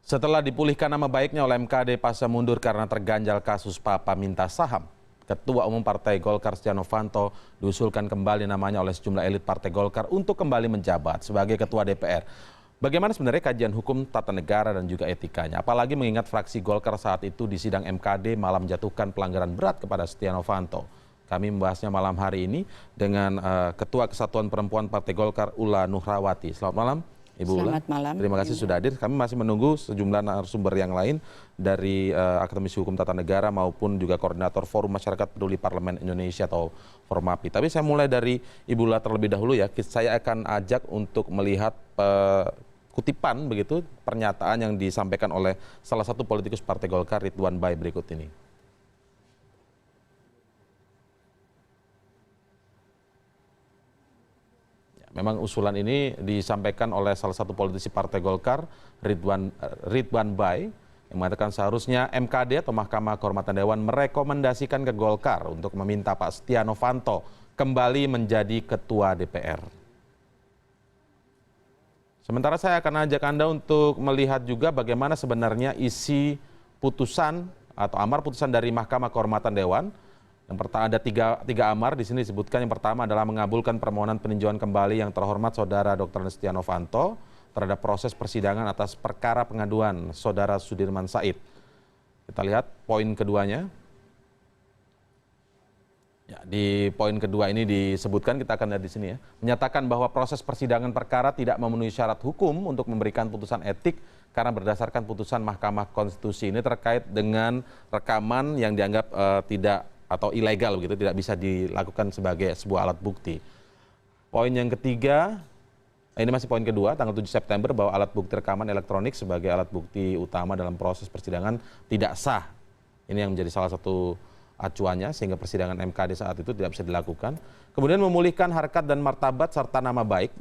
Setelah dipulihkan nama baiknya oleh MKD pasca mundur karena terganjal kasus Papa minta saham, Ketua Umum Partai Golkar Setia Novanto diusulkan kembali namanya oleh sejumlah elit Partai Golkar untuk kembali menjabat sebagai Ketua DPR. Bagaimana sebenarnya kajian hukum tata negara dan juga etikanya? Apalagi mengingat fraksi Golkar saat itu di sidang MKD malah menjatuhkan pelanggaran berat kepada Setia Novanto. Kami membahasnya malam hari ini dengan Ketua Kesatuan Perempuan Partai Golkar Ula Nuhrawati. Selamat malam, Ibu Ula. Selamat malam. Terima kasih sudah hadir. Kami masih menunggu sejumlah narasumber yang lain dari Akademisi Hukum Tata Negara maupun juga Koordinator Forum Masyarakat Peduli Parlemen Indonesia atau Formapi. Tapi saya mulai dari Ibu Ula terlebih dahulu ya. Saya akan ajak untuk melihat kutipan begitu pernyataan yang disampaikan oleh salah satu politikus Partai Golkar Ridwan Bai berikut ini. Memang usulan ini disampaikan oleh salah satu politisi Partai Golkar, Ridwan Bai, yang mengatakan seharusnya MKD atau Mahkamah Kehormatan Dewan merekomendasikan ke Golkar untuk meminta Pak Setia Novanto kembali menjadi Ketua DPR. Sementara saya akan ajak Anda untuk melihat juga bagaimana sebenarnya isi putusan atau amar putusan dari Mahkamah Kehormatan Dewan. Yang pertama ada tiga amar di sini disebutkan. Yang pertama adalah mengabulkan permohonan peninjauan kembali yang terhormat Saudara Dr. Setia Novanto terhadap proses persidangan atas perkara pengaduan Saudara Sudirman Said. Kita lihat poin keduanya. Ya, di poin kedua ini disebutkan, kita akan lihat di sini ya, menyatakan bahwa proses persidangan perkara tidak memenuhi syarat hukum untuk memberikan putusan etik karena berdasarkan putusan Mahkamah Konstitusi ini terkait dengan rekaman yang dianggap tidak atau ilegal begitu, tidak bisa dilakukan sebagai sebuah alat bukti. Poin yang ketiga, ini masih poin kedua, tanggal 7 September bahwa alat bukti rekaman elektronik sebagai alat bukti utama dalam proses persidangan tidak sah. Ini yang menjadi salah satu acuannya sehingga persidangan MKD saat itu tidak bisa dilakukan. Kemudian memulihkan harkat dan martabat serta nama baik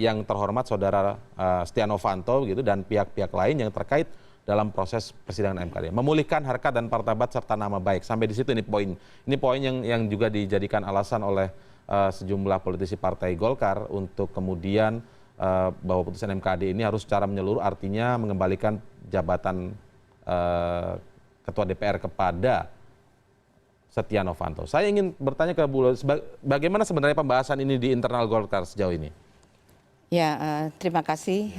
yang terhormat Saudara Setia Novanto begitu dan pihak-pihak lain yang terkait dalam proses persidangan MKD. Memulihkan harkat dan martabat serta nama baik. Sampai di situ ini poin. Ini poin yang juga dijadikan alasan oleh sejumlah politisi Partai Golkar untuk kemudian bahwa putusan MKD ini harus secara menyeluruh, artinya mengembalikan jabatan Ketua DPR kepada Setia Novanto. Saya ingin bertanya ke Bu, bagaimana sebenarnya pembahasan ini di internal Golkar sejauh ini? Ya, terima kasih.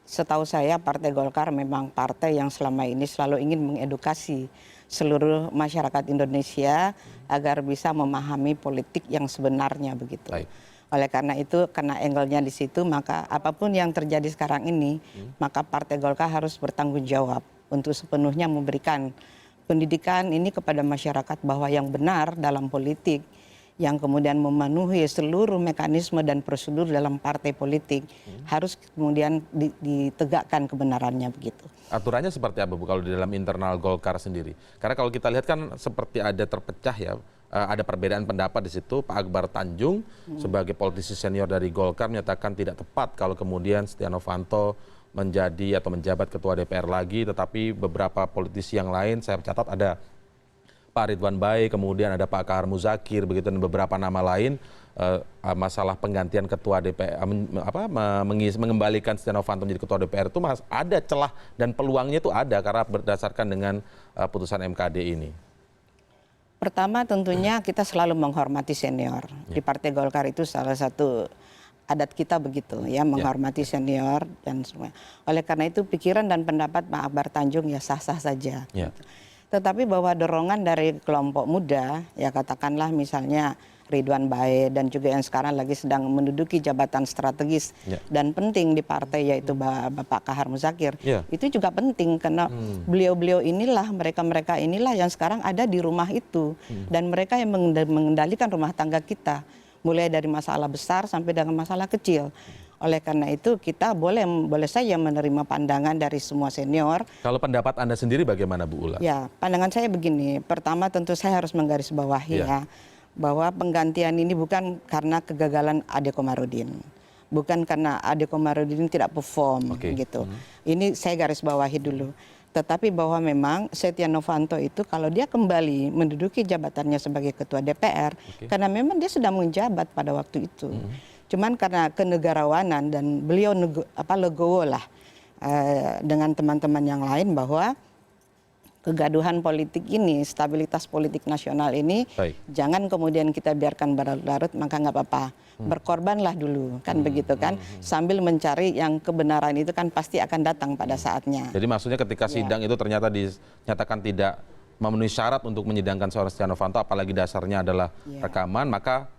Setahu saya Partai Golkar memang partai yang selama ini selalu ingin mengedukasi seluruh masyarakat Indonesia agar bisa memahami politik yang sebenarnya begitu. Baik. Oleh karena itu, karena angle-nya di situ, maka apapun yang terjadi sekarang ini, maka Partai Golkar harus bertanggung jawab untuk sepenuhnya memberikan pendidikan ini kepada masyarakat bahwa yang benar dalam politik, yang kemudian memenuhi seluruh mekanisme dan prosedur dalam partai politik harus kemudian ditegakkan kebenarannya begitu. Aturannya seperti apa Bu kalau di dalam internal Golkar sendiri? Karena kalau kita lihat kan seperti ada terpecah ya, ada perbedaan pendapat di situ. Pak Akbar Tanjung sebagai politisi senior dari Golkar menyatakan tidak tepat kalau kemudian Setia Novanto menjadi atau menjabat Ketua DPR lagi, tetapi beberapa politisi yang lain saya catat ada Pak Ridwan Bai, kemudian ada Pak Kahar Muzakir, begitu dan beberapa nama lain, masalah penggantian Ketua DPR, mengembalikan Setia Novanto menjadi Ketua DPR itu ada celah dan peluangnya itu ada karena berdasarkan dengan putusan MKD ini. Pertama tentunya kita selalu menghormati senior. Di Partai Golkar itu salah satu adat kita begitu ya, menghormati senior dan semua. Oleh karena itu pikiran dan pendapat Pak Akbar Tanjung ya sah-sah saja. Tetapi bahwa dorongan dari kelompok muda, ya katakanlah misalnya Ridwan Bai dan juga yang sekarang lagi sedang menduduki jabatan strategis dan penting di partai yaitu Bapak Kahar Muzakir, itu juga penting karena beliau-beliau inilah, mereka-mereka inilah yang sekarang ada di rumah itu dan mereka yang mengendalikan rumah tangga kita, mulai dari masalah besar sampai dengan masalah kecil. Oleh karena itu kita boleh saja menerima pandangan dari semua senior. Kalau pendapat Anda sendiri bagaimana Bu Ula? Ya, pandangan saya begini. Pertama tentu saya harus menggarisbawahi ya bahwa penggantian ini bukan karena kegagalan Ade Komarudin. Bukan karena Ade Komarudin tidak perform gitu. Ini saya garis bawahi dulu. Tetapi bahwa memang Setia Novanto itu kalau dia kembali menduduki jabatannya sebagai Ketua DPR, karena memang dia sedang menjabat pada waktu itu. Cuman karena kenegarawanan dan beliau legowo lah dengan teman-teman yang lain bahwa kegaduhan politik ini, stabilitas politik nasional ini, jangan kemudian kita biarkan berlarut-larut, maka nggak apa-apa. Berkorbanlah dulu, kan begitu kan. Sambil mencari yang kebenaran itu kan pasti akan datang pada saatnya. Jadi maksudnya ketika sidang itu ternyata dinyatakan tidak memenuhi syarat untuk menyidangkan seorang Setia Novanto, apalagi dasarnya adalah rekaman, maka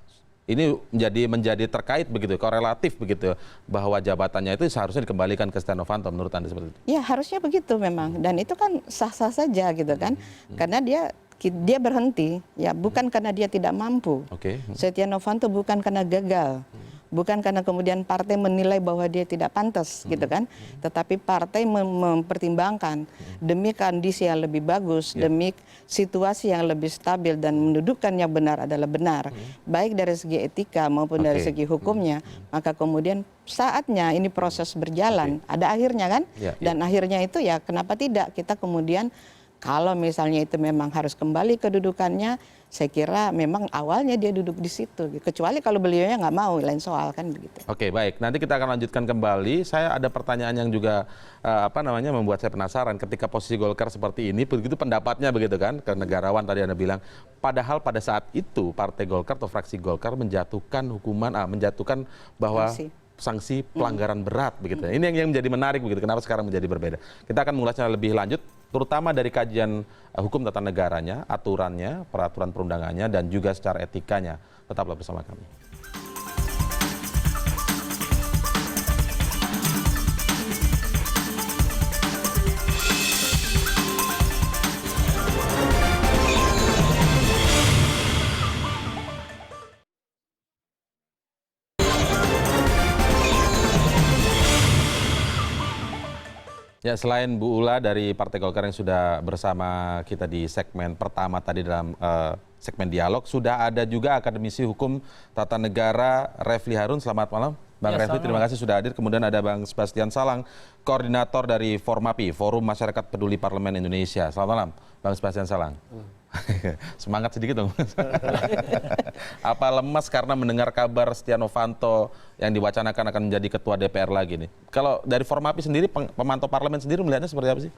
ini menjadi terkait begitu, korelatif begitu, bahwa jabatannya itu seharusnya dikembalikan ke Setia Novanto menurut Anda seperti itu? Ya harusnya begitu memang, dan itu kan sah-sah saja gitu kan, karena dia berhenti, ya bukan karena dia tidak mampu. Setia Novanto bukan karena gagal, bukan karena kemudian partai menilai bahwa dia tidak pantas gitu kan, tetapi partai mempertimbangkan demi kondisi yang lebih bagus, demi situasi yang lebih stabil dan mendudukkan yang benar adalah benar, baik dari segi etika maupun dari segi hukumnya, maka kemudian saatnya ini proses berjalan, ada akhirnya kan, dan akhirnya itu ya kenapa tidak kita kemudian kalau misalnya itu memang harus kembali kedudukannya, saya kira memang awalnya dia duduk di situ. Kecuali kalau beliaunya nggak mau, lain soal kan begitu. Oke, baik. Nanti kita akan lanjutkan kembali. Saya ada pertanyaan yang juga membuat saya penasaran. Ketika posisi Golkar seperti ini, begitu pendapatnya begitu kan, ke negarawan tadi Anda bilang. Padahal pada saat itu Partai Golkar atau fraksi Golkar menjatuhkan menjatuhkan bahwa sanksi pelanggaran berat begitu. Ini yang menjadi menarik begitu. Kenapa sekarang menjadi berbeda? Kita akan mengulasnya lebih lanjut, terutama dari kajian hukum tata negaranya, aturannya, peraturan perundangannya, dan juga secara etikanya. Tetaplah bersama kami. Ya, selain Bu Ula dari Partai Golkar yang sudah bersama kita di segmen pertama tadi dalam segmen dialog, sudah ada juga akademisi hukum tata negara Refli Harun. Selamat malam, Bang Refli. Terima kasih sudah hadir. Kemudian ada Bang Sebastian Salang, koordinator dari Formapi, Forum Masyarakat Peduli Parlemen Indonesia. Selamat malam, Bang Sebastian Salang. Semangat sedikit dong. Apa lemas karena mendengar kabar Setia Novanto yang diwacanakan akan menjadi ketua DPR lagi nih? Kalau dari Formapi sendiri, pemantau parlemen sendiri melihatnya seperti apa sih?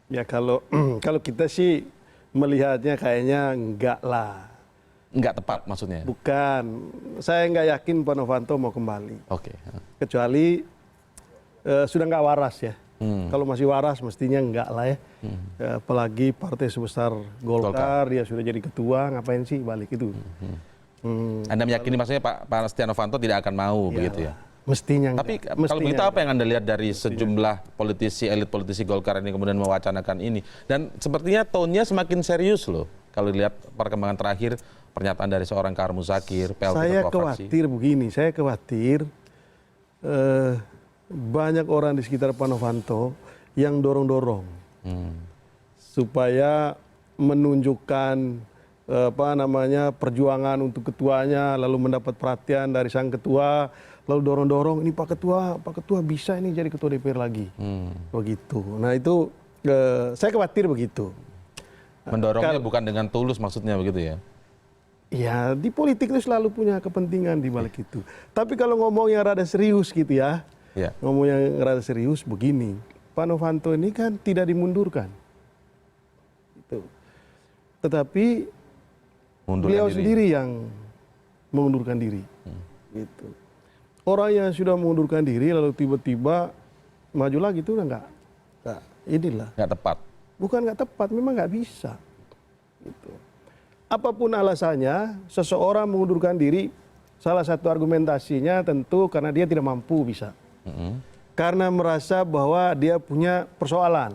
Ya kalau kita sih melihatnya kayaknya enggak lah. Enggak tepat maksudnya? Bukan. Saya enggak yakin Pak Novanto mau kembali. Oke. Kecuali sudah enggak waras ya. Kalau masih waras mestinya enggak lah ya. Apalagi partai sebesar Golkar, dia sudah jadi ketua, ngapain sih balik itu. Anda meyakini maksudnya Pak Setia Novanto tidak akan mau begitu ya? Mestinya. Tapi kalau begitu apa yang Anda lihat dari sejumlah politisi, elit politisi Golkar ini kemudian mewacanakan ini? Dan sepertinya tone-nya semakin serius loh. Kalau dilihat perkembangan terakhir, pernyataan dari seorang Kahar Muzakir, PLT saya ketua fraksi. khawatir begini, saya khawatir banyak orang di sekitar Pak Novanto yang dorong-dorong supaya menunjukkan perjuangan untuk ketuanya, lalu mendapat perhatian dari sang ketua, lalu dorong-dorong ini Pak Ketua bisa ini jadi ketua DPR lagi, begitu. Nah itu saya khawatir begitu. Mendorongnya bukan dengan tulus maksudnya begitu ya? Ya di politik itu selalu punya kepentingan di balik itu. Tapi kalau ngomong yang rada serius gitu ya, ngomong yang rada serius begini, Pak Novanto ini kan tidak dimundurkan, gitu. Tetapi beliau sendiri yang mengundurkan diri, gitu. Orang yang sudah mengundurkan diri lalu tiba-tiba maju lagi itu udah nggak tepat. Bukan nggak tepat, memang nggak bisa. Gitu. Apapun alasannya, seseorang mengundurkan diri, salah satu argumentasinya tentu karena dia tidak mampu bisa. Karena merasa bahwa dia punya persoalan.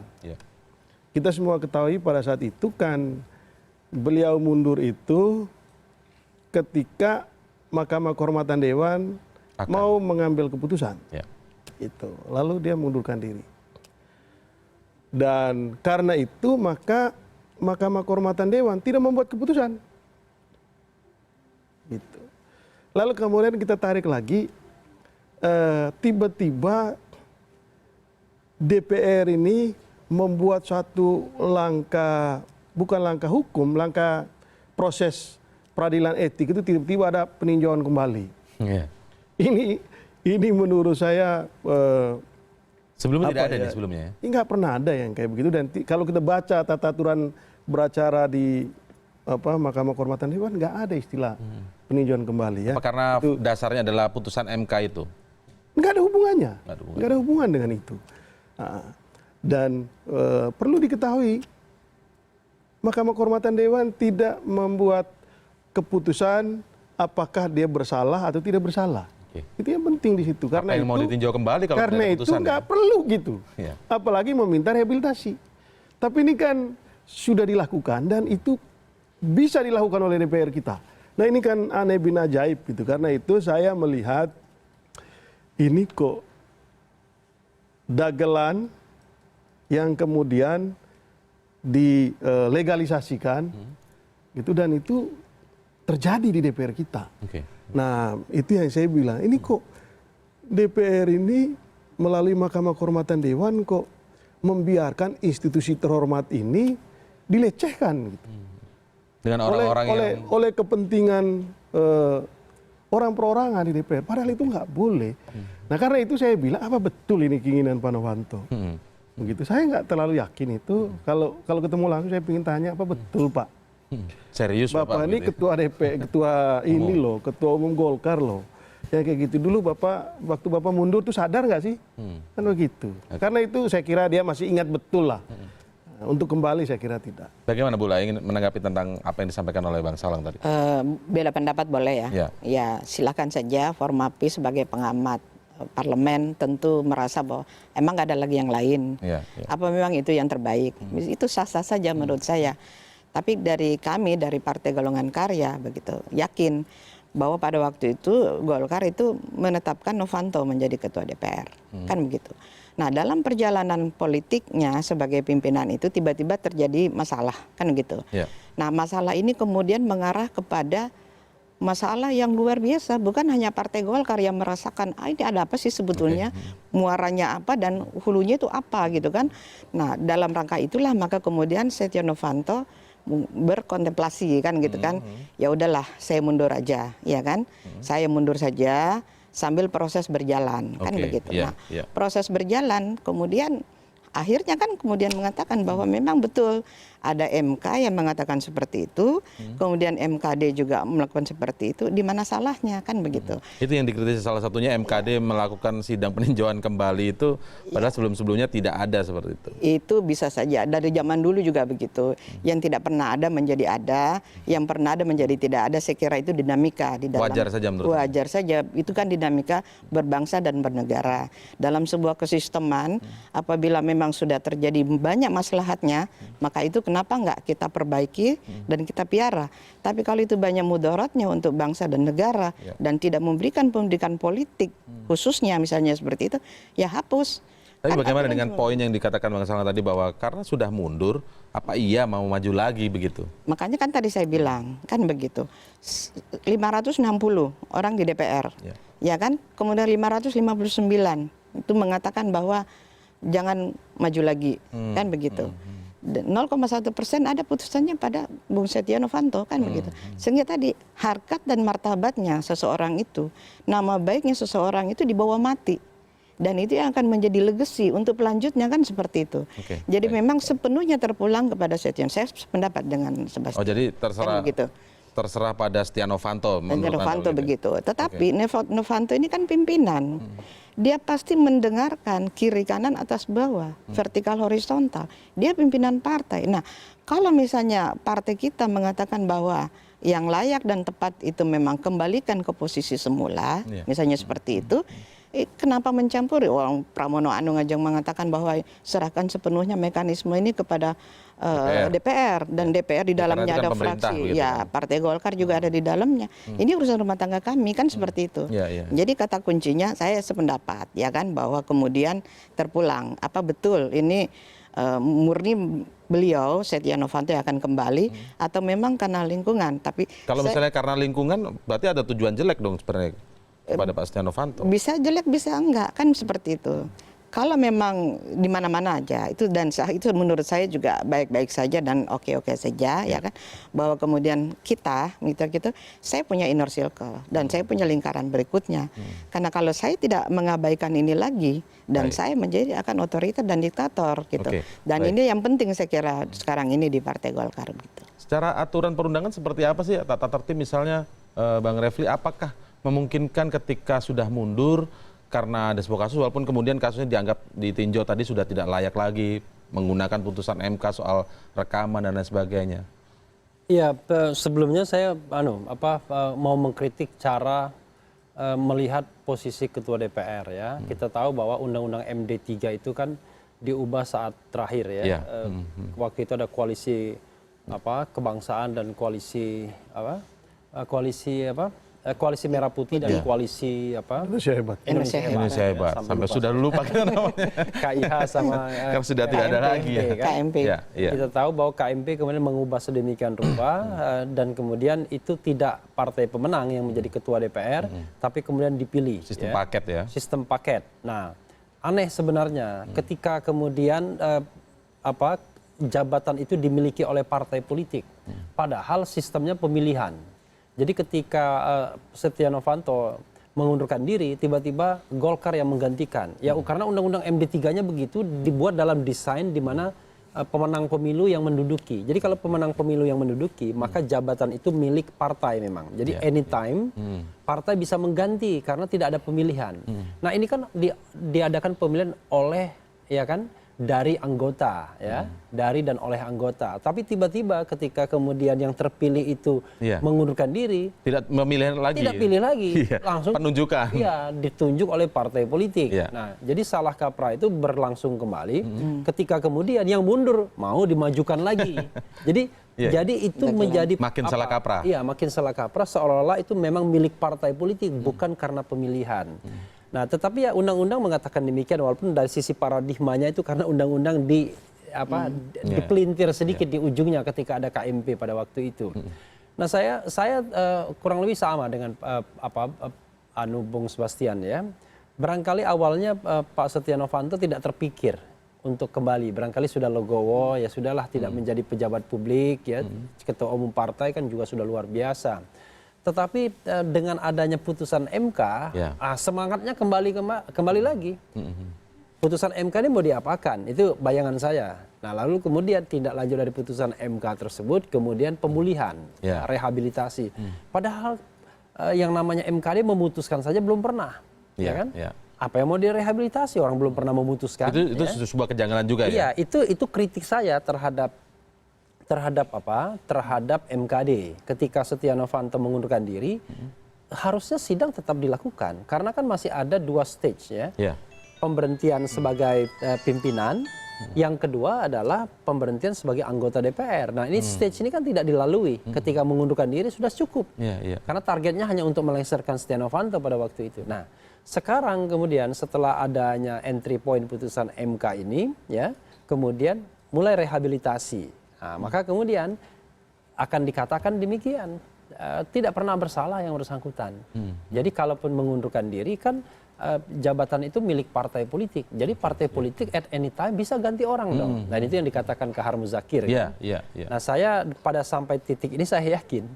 Kita semua ketahui pada saat itu kan beliau mundur itu ketika Mahkamah Kehormatan Dewan mau mengambil keputusan. Itu. Lalu dia mundurkan diri. Dan karena itu maka Mahkamah Kehormatan Dewan tidak membuat keputusan. Gitu. Lalu kemudian kita tarik lagi, tiba-tiba DPR ini membuat satu langkah, bukan langkah hukum, langkah proses peradilan etik itu tiba-tiba ada peninjauan kembali. Ini menurut saya Sebelumnya tidak Apa ada ya? nih sebelumnya ya? Ini nggak pernah ada yang kayak begitu. Dan kalau kita baca tata aturan beracara di Mahkamah Kehormatan Dewan, nggak ada istilah peninjauan kembali ya. Apa karena dasarnya adalah putusan MK itu? Nggak ada hubungannya. Nggak ada hubungan. Nggak ada hubungan dengan itu. Dan perlu diketahui, Mahkamah Kehormatan Dewan tidak membuat keputusan apakah dia bersalah atau tidak bersalah. Oke. Itu yang penting di situ. Apa yang mau ditinjau kembali kalau karena tidak ada itu putusan, nggak ya? perlu gitu. Iya. Apalagi meminta rehabilitasi. Tapi ini kan sudah dilakukan dan itu bisa dilakukan oleh DPR kita. Nah ini kan aneh bin ajaib gitu. Karena itu saya melihat ini kok dagelan yang kemudian dilegalisasikan gitu, dan itu terjadi di DPR kita. Oke. Nah itu yang saya bilang, ini kok DPR ini melalui Mahkamah Kehormatan Dewan kok membiarkan institusi terhormat ini dilecehkan gitu. Dengan orang-orang oleh kepentingan orang perorangan di DPR. Padahal itu nggak boleh. Nah karena itu saya bilang, apa betul ini keinginan Pak Novanto? Begitu. Saya nggak terlalu yakin itu. Kalau ketemu langsung saya ingin tanya, apa betul Pak? Serius Bapak ini gitu ya? ketua DPR, ketua ini loh, ketua umum Golkar loh. Ya kayak gitu dulu Bapak, waktu Bapak mundur tuh sadar nggak sih? Kan begitu. Karena itu saya kira dia masih ingat betul lah. Untuk kembali saya kira tidak. Bagaimana Bu La ingin menanggapi tentang apa yang disampaikan oleh Bang Salang tadi? Beda pendapat boleh ya? Ya. Ya silakan saja. Formapi sebagai pengamat parlemen tentu merasa bahwa emang nggak ada lagi yang lain. Ya. Apa memang itu yang terbaik? Itu sah-sah saja menurut saya. Tapi dari kami, dari Partai Golongan Karya begitu, yakin bahwa pada waktu itu Golkar itu menetapkan Novanto menjadi ketua DPR. Kan begitu. Nah dalam perjalanan politiknya sebagai pimpinan itu tiba-tiba terjadi masalah. Kan gitu. Ya. Nah masalah ini kemudian mengarah kepada masalah yang luar biasa. Bukan hanya Partai Golkar yang merasakan, ini ada apa sih sebetulnya, muaranya apa dan hulunya itu apa gitu kan. Nah dalam rangka itulah maka kemudian Setia Novanto berkontemplasi kan gitu kan. Ya udahlah saya mundur aja, ya kan. Saya mundur saja sambil proses berjalan kan begitu. Iya, Nah, proses berjalan kemudian akhirnya kan kemudian mengatakan bahwa memang betul ada MK yang mengatakan seperti itu, kemudian MKD juga melakukan seperti itu, di mana salahnya kan begitu. Itu yang dikritisi salah satunya MKD melakukan sidang peninjauan kembali itu, padahal sebelum-sebelumnya tidak ada seperti itu. Itu bisa saja, dari zaman dulu juga begitu. Yang tidak pernah ada menjadi ada, yang pernah ada menjadi tidak ada, saya kira itu dinamika di dalam. Wajar saja menurut Anda? Wajar saja, itu kan dinamika berbangsa dan bernegara. Dalam sebuah kesisteman, apabila memang sudah terjadi banyak maslahatnya, maka itu kenapa enggak kita perbaiki dan kita piara. Tapi kalau itu banyak mudaratnya untuk bangsa dan negara dan tidak memberikan pendidikan politik khususnya misalnya seperti itu, ya hapus. Tapi Kan bagaimana aturan dengan itu. poin yang dikatakan Bang Salang tadi bahwa karena sudah mundur, apa iya mau maju lagi begitu? Makanya kan tadi saya bilang, kan begitu. 560 orang di DPR. Ya kan? Kemudian 559 itu mengatakan bahwa jangan maju lagi. Kan begitu. 0,1% ada putusannya pada Bung Setia Novanto kan begitu. Sehingga tadi harkat dan martabatnya seseorang itu, nama baiknya seseorang itu dibawa mati. Dan itu yang akan menjadi legacy untuk pelanjutnya kan seperti itu. Jadi memang sepenuhnya terpulang kepada Setia. Saya sependapat dengan Sebastian. Oh jadi Kan begitu. terserah pada Setia Novanto. Setia Novanto begitu. Tetapi Novanto ini kan pimpinan. Dia pasti mendengarkan kiri kanan atas bawah, vertikal horizontal. Dia pimpinan partai. Nah, kalau misalnya partai kita mengatakan bahwa yang layak dan tepat itu memang kembalikan ke posisi semula, misalnya seperti itu, kenapa mencampuri? Orang Pramono Anung Ajeng mengatakan bahwa serahkan sepenuhnya mekanisme ini kepada DPR dan DPR di dalamnya ada fraksi, ya Partai Golkar juga ada di dalamnya. Ini urusan rumah tangga kami kan seperti itu. Jadi kata kuncinya saya sependapat ya kan bahwa kemudian terpulang apa betul ini murni beliau Setia Novanto akan kembali atau memang karena lingkungan. Tapi kalau misalnya karena lingkungan berarti ada tujuan jelek dong sebenarnya kepada Pak Setia Novanto. Bisa jelek bisa enggak kan seperti itu. Kalau memang di mana-mana aja itu dan itu menurut saya juga baik-baik saja dan oke-oke saja ya kan, bahwa kemudian kita gitu saya punya inner circle dan saya punya lingkaran berikutnya. Karena kalau saya tidak mengabaikan ini lagi dan saya menjadi akan otoriter dan diktator gitu. Dan ini yang penting saya kira sekarang ini di Partai Golkar gitu. Secara aturan perundangan seperti apa sih tata tertib misalnya Bang Refli, apakah memungkinkan ketika sudah mundur karena ada sebuah kasus walaupun kemudian kasusnya dianggap ditinjau tadi sudah tidak layak lagi menggunakan putusan MK soal rekaman dan lain sebagainya? Iya, sebelumnya saya mau mengkritik cara melihat posisi ketua DPR ya. Kita tahu bahwa undang-undang MD3 itu kan diubah saat terakhir ya. Waktu itu ada koalisi kebangsaan dan koalisi koalisi Merah Putih dan koalisi Indonesia hebat. Sampai sudah lupa kita namanya. KIH sama kan sudah tidak ada lagi ya. KMP. Kita tahu bahwa KMP kemudian mengubah sedemikian rupa dan kemudian itu tidak partai pemenang yang menjadi ketua DPR, tapi kemudian dipilih. Sistem paket ya. Sistem paket. Nah, aneh sebenarnya ketika kemudian jabatan itu dimiliki oleh partai politik, padahal sistemnya pemilihan. Jadi ketika Setia Novanto mengundurkan diri, tiba-tiba Golkar yang menggantikan. Ya karena undang-undang MD3-nya begitu dibuat dalam desain di mana pemenang pemilu yang menduduki. Jadi kalau pemenang pemilu yang menduduki, maka jabatan itu milik partai memang. Jadi anytime partai bisa mengganti karena tidak ada pemilihan. Nah, ini kan diadakan pemilihan oleh dari anggota ya, dari dan oleh anggota. Tapi tiba-tiba ketika kemudian yang terpilih itu mengundurkan diri, tidak memilih lagi. Tidak pilih lagi, langsung penunjukan. Iya, ditunjuk oleh partai politik. Nah, jadi salah kaprah itu berlangsung kembali ketika kemudian yang mundur mau dimajukan lagi. Jadi itu menjadi makin salah kaprah. Iya, makin salah kaprah seolah-olah itu memang milik partai politik bukan karena pemilihan. Nah, tetapi ya undang-undang mengatakan demikian walaupun dari sisi paradigmanya itu karena undang-undang dipelintir sedikit di ujungnya ketika ada KMP pada waktu itu. Nah, saya kurang lebih sama dengan Bung Sebastian ya. Barangkali awalnya Pak Setia Novanto tidak terpikir untuk kembali. Barangkali sudah legowo, ya sudahlah tidak menjadi pejabat publik ya. Ketua umum partai kan juga sudah luar biasa. Tetapi dengan adanya putusan MK, semangatnya kembali lagi. Putusan MK ini mau diapakan? Itu bayangan saya. Nah, lalu kemudian tindak lanjut dari putusan MK tersebut, kemudian pemulihan, rehabilitasi. Padahal yang namanya MKD memutuskan saja belum pernah, ya kan? Apa yang mau direhabilitasi? Orang belum pernah memutuskan. Itu sebuah kejanggalan juga ya? Iya, itu kritik saya terhadap MKD. Ketika Setia Novanto mengundurkan diri, harusnya sidang tetap dilakukan karena kan masih ada 2 stage ya. Pemberhentian sebagai pimpinan, yang kedua adalah pemberhentian sebagai anggota DPR. Nah, ini stage ini kan tidak dilalui. Ketika mengundurkan diri sudah cukup. Karena targetnya hanya untuk melengsarkan Setia Novanto pada waktu itu. Nah, sekarang kemudian setelah adanya entry point putusan MK ini ya, kemudian mulai rehabilitasi. Nah, maka kemudian akan dikatakan demikian, tidak pernah bersalah yang bersangkutan. Jadi kalaupun mengundurkan diri kan jabatan itu milik partai politik. Jadi partai politik at any time bisa ganti orang dong. Dan itu yang dikatakan Kahar Muzakir. Nah, saya pada sampai titik ini saya yakin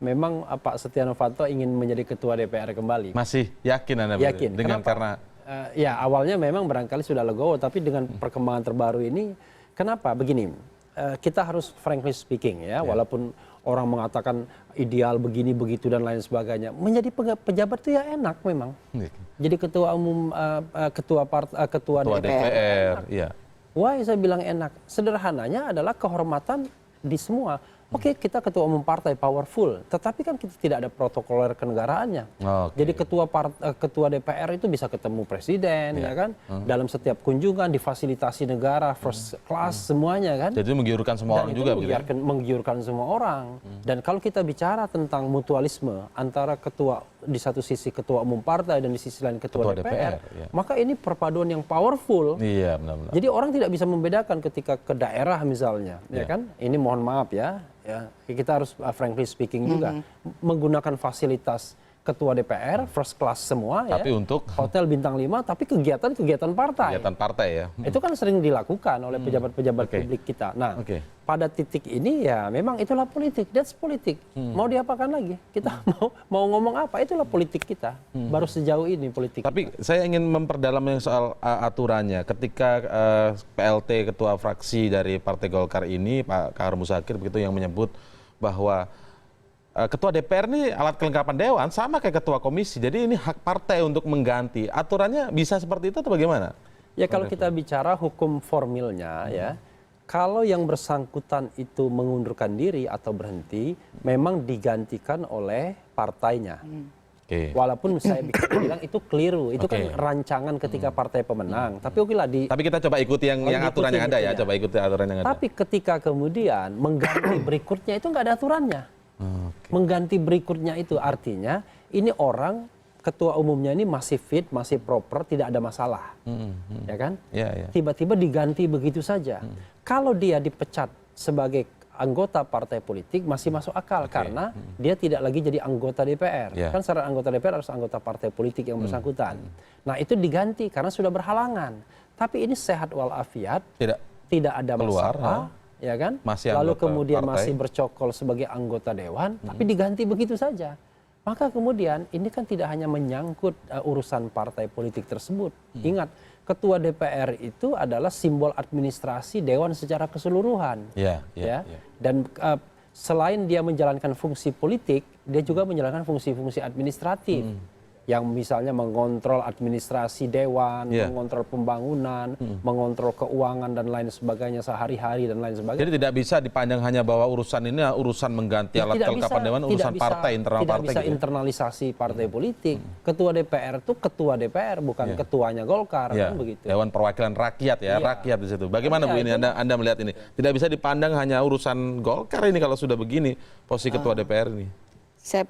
memang Pak Setia Novanto ingin menjadi ketua DPR kembali. Masih yakin Anda? Yakin. Dengan karena ya awalnya memang barangkali sudah legowo, tapi dengan perkembangan terbaru ini, kenapa begini? Kita harus frankly speaking ya, walaupun orang mengatakan ideal begini begitu dan lain sebagainya, menjadi pejabat itu ya enak memang. Jadi ketua umum, ketua DPR. Why saya bilang enak? Sederhananya adalah kehormatan di semua. Oke, kita ketua umum partai powerful, tetapi kan kita tidak ada protokoler kenegaraannya. Jadi ketua DPR itu bisa ketemu presiden, ya kan? Dalam setiap kunjungan difasilitasi negara first class semuanya kan? Jadi menggiurkan semua orang juga, menggiurkan semua orang. Dan kalau kita bicara tentang mutualisme antara ketua di satu sisi ketua umum partai dan di sisi lain ketua DPR, maka ini perpaduan yang powerful. Iya, benar-benar. Jadi orang tidak bisa membedakan ketika ke daerah misalnya, ya kan? Ini mohon maaf ya, kita harus frankly speaking juga menggunakan fasilitas ketua DPR first class semua Tapi ya. untuk Hotel bintang 5 tapi kegiatan partai. kegiatan partai ya. Itu kan sering dilakukan oleh pejabat-pejabat Oke. publik kita. Nah, Oke. pada titik ini ya memang itulah politik. That's politik. Mau diapakan lagi? Kita mau ngomong apa? Itulah politik kita. Baru sejauh ini politik. Tapi saya ingin memperdalam yang soal aturannya. Ketika PLT ketua fraksi dari Partai Golkar ini Pak Kahar Muzakir begitu yang menyebut bahwa ketua DPR ini alat kelengkapan dewan sama kayak ketua komisi. Jadi ini hak partai untuk mengganti. Aturannya bisa seperti itu atau bagaimana? Ya kalau kita bicara hukum formilnya ya, kalau yang bersangkutan itu mengundurkan diri atau berhenti, memang digantikan oleh partainya. Oke. Walaupun saya bilang itu keliru, itu kan Oke. rancangan ketika partai pemenang. Tapi oke lah Tapi kita coba ikuti yang aturan yang ada ya. Coba ikuti aturan yang ada. Tapi ketika kemudian mengganti berikutnya itu nggak ada aturannya. Oke. Mengganti berikutnya itu artinya ini orang ketua umumnya ini masih fit, masih proper, tidak ada masalah, ya kan? Ya. Tiba-tiba diganti begitu saja. Kalau dia dipecat sebagai anggota partai politik masih masuk akal karena dia tidak lagi jadi anggota DPR. Ya. Kan syarat anggota DPR harus anggota partai politik yang bersangkutan. Nah itu diganti karena sudah berhalangan. Tapi ini sehat walafiat, tidak ada Keluar, masalah. Ya kan? Masih Lalu anggota kemudian partai. masih bercokol sebagai anggota dewan, tapi diganti begitu saja. Maka kemudian ini kan tidak hanya menyangkut urusan partai politik tersebut. Ingat, ketua DPR itu adalah simbol administrasi dewan secara keseluruhan. Ya. Dan selain dia menjalankan fungsi politik, dia juga menjalankan fungsi-fungsi administratif. Yang misalnya mengontrol administrasi dewan, mengontrol pembangunan, mengontrol keuangan dan lain sebagainya sehari-hari dan lain sebagainya. Jadi tidak bisa dipandang hanya bahwa urusan ini urusan mengganti alat kelengkapan dewan, urusan partai, internal tidak partai. bisa gitu ya? internalisasi partai politik. Ketua DPR itu ketua DPR, bukan ketuanya Golkar, Ya, kan begitu. Dewan Perwakilan Rakyat ya, rakyat di situ. Bagaimana Bu ini Anda melihat ini? Tidak bisa dipandang hanya urusan Golkar ini kalau sudah begini posisi ketua DPR ini.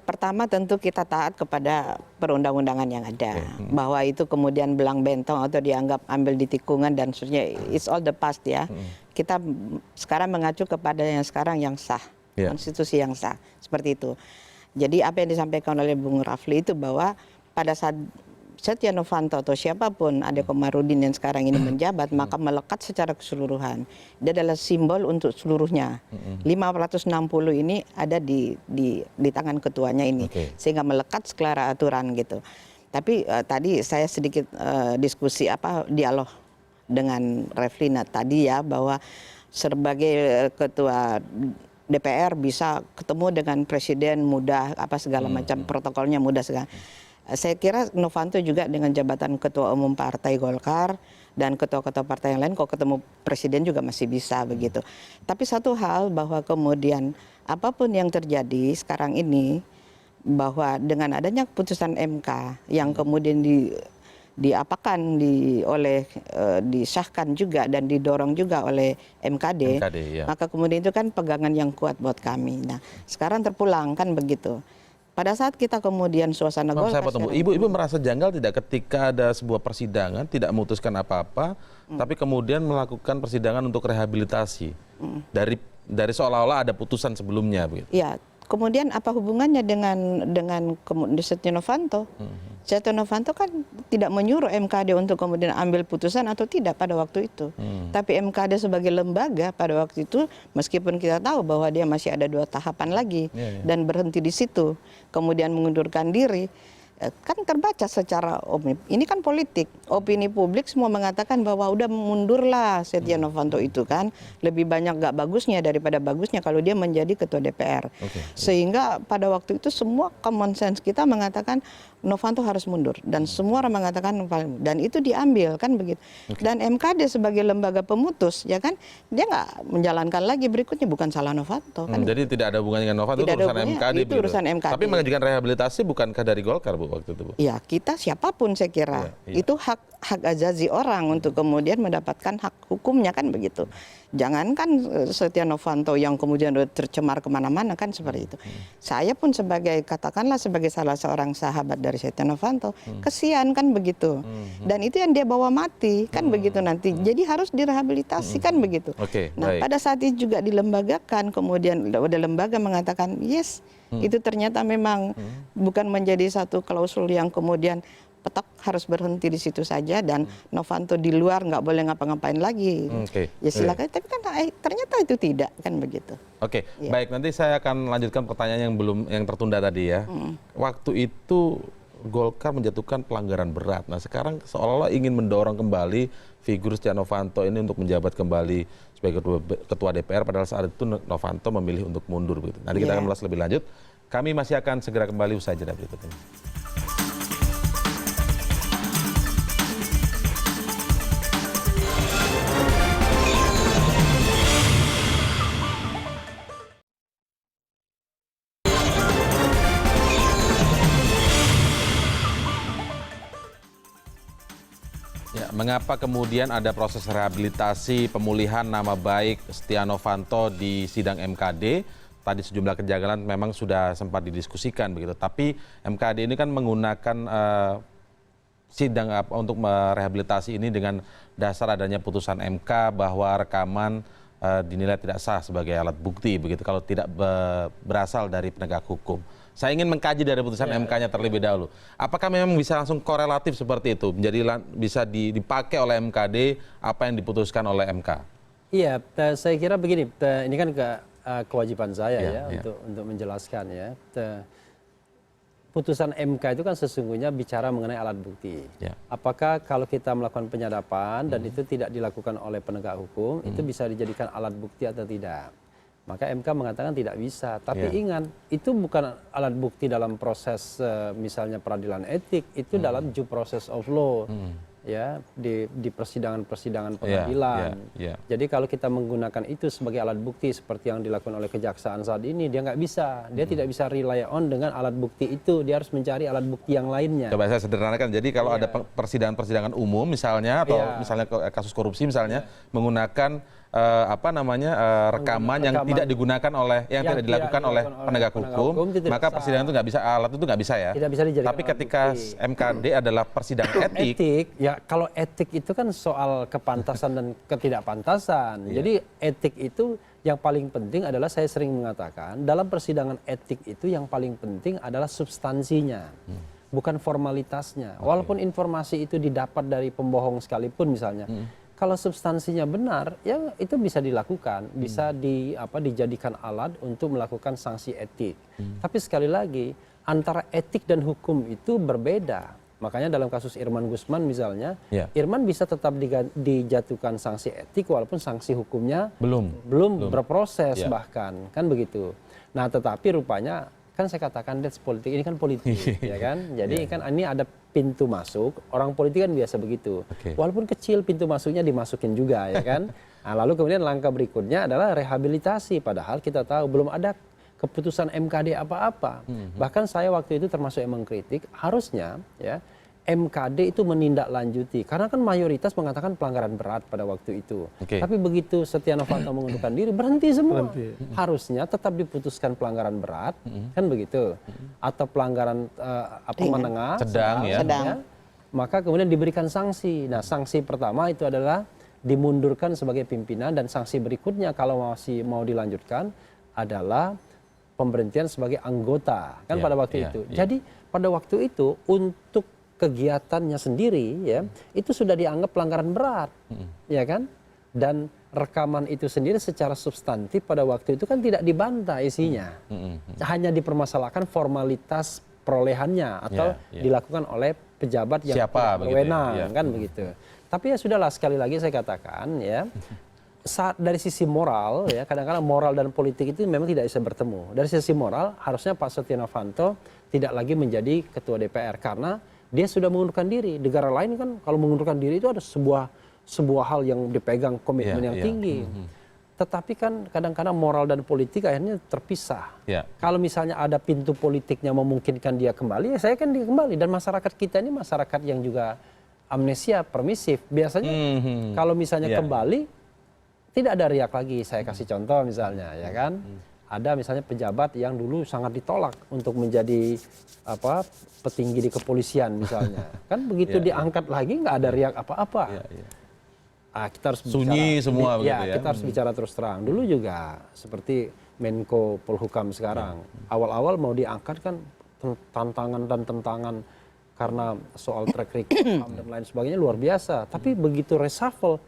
Pertama tentu kita taat kepada perundang-undangan yang ada, bahwa itu kemudian belang bentong atau dianggap ambil di tikungan dan seterusnya, it's all the past ya. Kita sekarang mengacu kepada yang sekarang yang sah, konstitusi yang sah, seperti itu. Jadi apa yang disampaikan oleh Bung Rafli itu bahwa pada saat Setia Novanto atau siapapun Ade Komarudin yang sekarang ini menjabat, maka melekat secara keseluruhan. Dia adalah simbol untuk seluruhnya. 560 ini ada di tangan ketuanya ini, sehingga melekat sekelara aturan gitu. Tapi tadi saya sedikit diskusi dialog dengan Reflina tadi ya, bahwa sebagai ketua DPR bisa ketemu dengan presiden mudah, segala macam protokolnya mudah segala. Saya kira Novanto juga dengan jabatan ketua umum partai Golkar dan ketua-ketua partai yang lain, kalau ketemu presiden juga masih bisa begitu. Tapi satu hal bahwa kemudian apapun yang terjadi sekarang ini, bahwa dengan adanya keputusan MK yang kemudian disahkan juga dan didorong juga oleh MKD, maka kemudian itu kan pegangan yang kuat buat kami. Nah, sekarang terpulang kan begitu. Pada saat kita kemudian suasana Golkar, Ibu merasa janggal tidak ketika ada sebuah persidangan tidak memutuskan apa-apa, tapi kemudian melakukan persidangan untuk rehabilitasi dari seolah-olah ada putusan sebelumnya, begitu? Ya, kemudian apa hubungannya dengan Setia Novanto? Setia Novanto kan tidak menyuruh MKD untuk kemudian ambil putusan atau tidak pada waktu itu. Tapi MKD sebagai lembaga pada waktu itu, meskipun kita tahu bahwa dia masih ada 2 tahapan lagi dan berhenti di situ, kemudian mengundurkan diri, kan terbaca secara umum. Ini kan politik, opini publik semua mengatakan bahwa udah mundurlah Setia Novanto itu kan, lebih banyak gak bagusnya daripada bagusnya kalau dia menjadi ketua DPR. Sehingga pada waktu itu semua common sense kita mengatakan Novanto harus mundur, dan semua orang mengatakan dan itu diambil kan begitu. Dan MKD sebagai lembaga pemutus ya kan, dia nggak menjalankan lagi berikutnya, bukan salah Novanto kan. Jadi tidak ada hubungannya dengan Novanto, itu urusan MKD. Itu urusan MKD. Tapi mengajukan rehabilitasi bukankah dari Golkar Bu waktu itu Bu? Ya kita siapapun saya kira itu hak azazi orang untuk kemudian mendapatkan hak hukumnya kan begitu. Jangankan Setia Novanto yang kemudian tercemar kemana-mana kan seperti itu. Saya pun katakanlah sebagai salah seorang sahabat dari Setia Novanto, kesian kan begitu. Dan itu yang dia bawa mati kan begitu nanti. Jadi harus direhabilitasi kan begitu. Nah pada saat itu juga dilembagakan, kemudian ada lembaga mengatakan yes, itu ternyata memang bukan menjadi satu klausul yang kemudian petak harus berhenti di situ saja dan Novanto di luar nggak boleh ngapa-ngapain lagi. Ya silakan, tapi kan ternyata itu tidak, kan begitu. Oke, baik, nanti saya akan lanjutkan pertanyaan yang tertunda tadi ya. Waktu itu Golkar menjatuhkan pelanggaran berat. Nah, sekarang seolah-olah ingin mendorong kembali figur Setia Novanto ini untuk menjabat kembali sebagai ketua DPR, padahal saat itu Novanto memilih untuk mundur begitu. Nanti kita akan ulas lebih lanjut. Kami masih akan segera kembali usai jeda berikut ini. Mengapa kemudian ada proses rehabilitasi pemulihan nama baik Setia Novanto di sidang MKD? Tadi sejumlah kejanggalan memang sudah sempat didiskusikan begitu. Tapi MKD ini kan menggunakan sidang untuk merehabilitasi ini dengan dasar adanya putusan MK bahwa rekaman dinilai tidak sah sebagai alat bukti begitu kalau tidak berasal dari penegak hukum. Saya ingin mengkaji dari putusan MK-nya terlebih dahulu. Apakah memang bisa langsung korelatif seperti itu? Menjadi bisa dipakai oleh MKD apa yang diputuskan oleh MK? Iya, saya kira begini. Ini kan kewajiban saya untuk menjelaskan ya. Putusan MK itu kan sesungguhnya bicara mengenai alat bukti. Apakah kalau kita melakukan penyadapan dan itu tidak dilakukan oleh penegak hukum, itu bisa dijadikan alat bukti atau tidak? Maka MK mengatakan tidak bisa. Tapi ingat, itu bukan alat bukti dalam proses misalnya peradilan etik, itu dalam due process of law, ya di persidangan-persidangan pengadilan. Jadi kalau kita menggunakan itu sebagai alat bukti seperti yang dilakukan oleh kejaksaan saat ini, dia nggak bisa. Dia tidak bisa rely on dengan alat bukti itu. Dia harus mencari alat bukti yang lainnya. Coba saya sederhanakan. Jadi kalau ada persidangan-persidangan umum misalnya atau misalnya kasus korupsi misalnya menggunakan rekaman yang tidak digunakan oleh tidak dilakukan oleh penegak hukum, maka persidangan itu nggak bisa, alat itu nggak bisa ya. Tidak bisa dijadikan. Tapi ketika MKD adalah persidangan etik, ya kalau etik itu kan soal kepantasan dan ketidakpantasan. Jadi etik itu yang paling penting adalah, saya sering mengatakan dalam persidangan etik itu yang paling penting adalah substansinya, bukan formalitasnya. Walaupun informasi itu didapat dari pembohong sekalipun misalnya. Kalau substansinya benar, ya itu bisa dilakukan, bisa dijadikan alat untuk melakukan sanksi etik. Tapi sekali lagi, antara etik dan hukum itu berbeda. Makanya dalam kasus Irman Gusman misalnya, Irman bisa tetap dijatuhkan sanksi etik walaupun sanksi hukumnya belum berproses bahkan, kan begitu. Nah, tetapi rupanya kan saya katakan that's politik, ini kan politik, ya kan. Jadi kan ini ada pintu masuk, orang politik kan biasa begitu. Walaupun kecil pintu masuknya dimasukin juga, ya kan. Nah, lalu kemudian langkah berikutnya adalah rehabilitasi, padahal kita tahu belum ada keputusan MKD apa-apa. Bahkan saya waktu itu termasuk yang mengkritik, harusnya ya MKD itu menindaklanjuti, karena kan mayoritas mengatakan pelanggaran berat pada waktu itu. Tapi begitu Setia Novanto mengundurkan diri, berhenti semua. Harusnya tetap diputuskan pelanggaran berat, kan begitu, atau pelanggaran menengah, sedang. Maka kemudian diberikan sanksi. Nah, sanksi pertama itu adalah dimundurkan sebagai pimpinan, dan sanksi berikutnya kalau masih mau dilanjutkan adalah pemberhentian sebagai anggota, kan pada waktu itu. Jadi pada waktu itu untuk kegiatannya sendiri ya itu sudah dianggap pelanggaran berat, ya kan, dan rekaman itu sendiri secara substantif pada waktu itu kan tidak dibantah isinya, hanya dipermasalahkan formalitas perolehannya atau dilakukan oleh pejabat yang berwenang, kan begitu. Tapi ya sudahlah, sekali lagi saya katakan ya, dari sisi moral ya, kadang-kadang moral dan politik itu memang tidak bisa bertemu. Dari sisi moral harusnya Pak Setia Novanto tidak lagi menjadi ketua DPR karena dia sudah mengundurkan diri. Negara lain kan kalau mengundurkan diri itu ada sebuah hal yang dipegang, komitmen yang tinggi. Tetapi kan kadang-kadang moral dan politik akhirnya terpisah. Kalau misalnya ada pintu politiknya memungkinkan dia kembali, ya saya kan dia kembali. Dan masyarakat kita ini masyarakat yang juga amnesia, permisif. Biasanya kalau misalnya kembali, tidak ada riak lagi. Saya kasih contoh misalnya, ya kan. Ada misalnya pejabat yang dulu sangat ditolak untuk menjadi petinggi di kepolisian misalnya. Kan begitu diangkat lagi nggak ada riak apa-apa. kita harus sunyi semua begitu ya. Kita harus bicara terus terang. Dulu juga seperti Menko Polhukam sekarang, awal-awal mau diangkat kan tantangan dan tentangan karena soal track record dan lain sebagainya luar biasa. Tapi begitu reshuffle,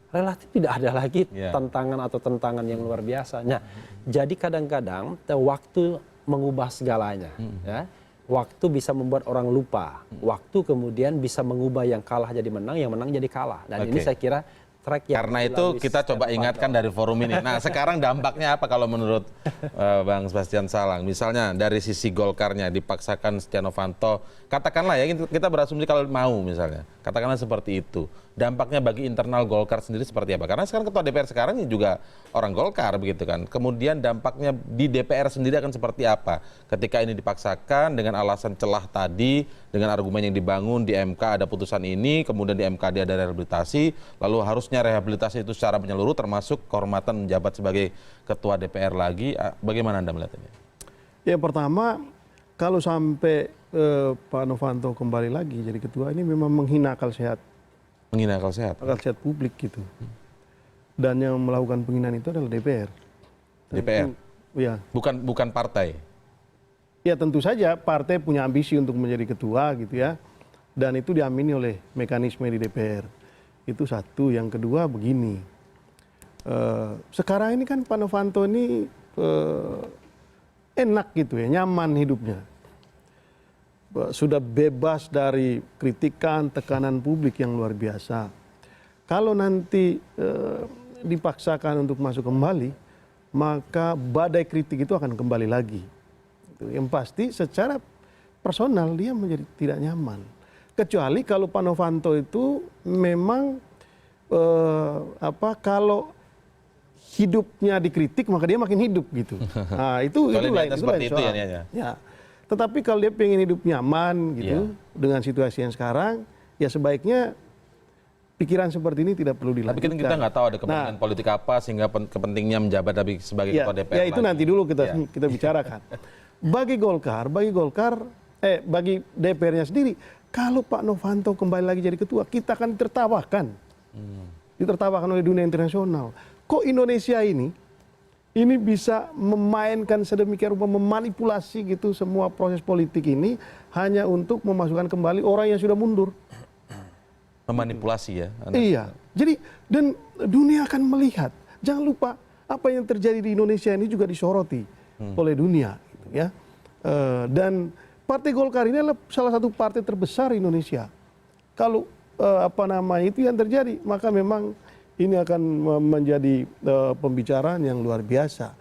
relatif tidak ada lagi tantangan atau tentangan yang luar biasa. Nah, jadi kadang-kadang waktu mengubah segalanya. Ya. Waktu bisa membuat orang lupa. Waktu kemudian bisa mengubah yang kalah jadi menang, yang menang jadi kalah. Dan ini saya kira track yang karena itu kita coba ingatkan dari forum ini. Nah, sekarang dampaknya apa kalau menurut Bang Sebastian Salang? Misalnya dari sisi Golkarnya dipaksakan Setia Novanto, katakanlah ya kita berasumsi kalau mau misalnya, katakanlah seperti itu. Dampaknya bagi internal Golkar sendiri seperti apa? Karena sekarang ketua DPR sekarang juga orang Golkar begitu kan. Kemudian dampaknya di DPR sendiri akan seperti apa? Ketika ini dipaksakan dengan alasan celah tadi, dengan argumen yang dibangun di MK ada putusan ini, kemudian di MKD ada rehabilitasi, lalu harusnya rehabilitasi itu secara menyeluruh termasuk kehormatan menjabat sebagai ketua DPR lagi. Bagaimana Anda melihat ini? Yang pertama, kalau sampai Pak Novanto kembali lagi jadi ketua, ini memang menghina akal sehat. Menghina akal sehat? Akal sehat publik gitu. Dan yang melakukan penghinaan itu adalah DPR. DPR? Ya. Bukan partai? Ya tentu saja partai punya ambisi untuk menjadi ketua gitu ya. Dan itu diamini oleh mekanisme di DPR. Itu satu. Yang kedua begini. Sekarang ini kan Pak Novanto ini enak gitu ya, nyaman hidupnya. Sudah bebas dari kritikan, tekanan publik yang luar biasa. Kalau nanti dipaksakan untuk masuk kembali, maka badai kritik itu akan kembali lagi. Yang pasti secara personal dia menjadi tidak nyaman. Kecuali kalau Pak Novanto itu memang kalau hidupnya dikritik maka dia makin hidup gitu. Nah, itu lain soal. Ya. Tetapi kalau dia pengen hidup nyaman gitu dengan situasi yang sekarang, ya sebaiknya pikiran seperti ini tidak perlu dilanjutkan. Tapi kita nggak tahu ada kepentingan politik apa sehingga kepentingnya menjabat sebagai ketua DPR. Ya itu nanti dulu kita bicarakan. Bagi DPR-nya sendiri, kalau Pak Novanto kembali lagi jadi ketua, kita akan ditertawakan. Ditertawakan oleh dunia internasional. Kok Indonesia ini bisa memainkan sedemikian rupa, memanipulasi gitu semua proses politik ini hanya untuk memasukkan kembali orang yang sudah mundur. Memanipulasi ya? Iya. Jadi dan dunia akan melihat. Jangan lupa apa yang terjadi di Indonesia ini juga disoroti oleh dunia. Gitu, ya. Dan Partai Golkar ini adalah salah satu partai terbesar di Indonesia. Kalau itu yang terjadi, maka memang ini akan menjadi pembicaraan yang luar biasa.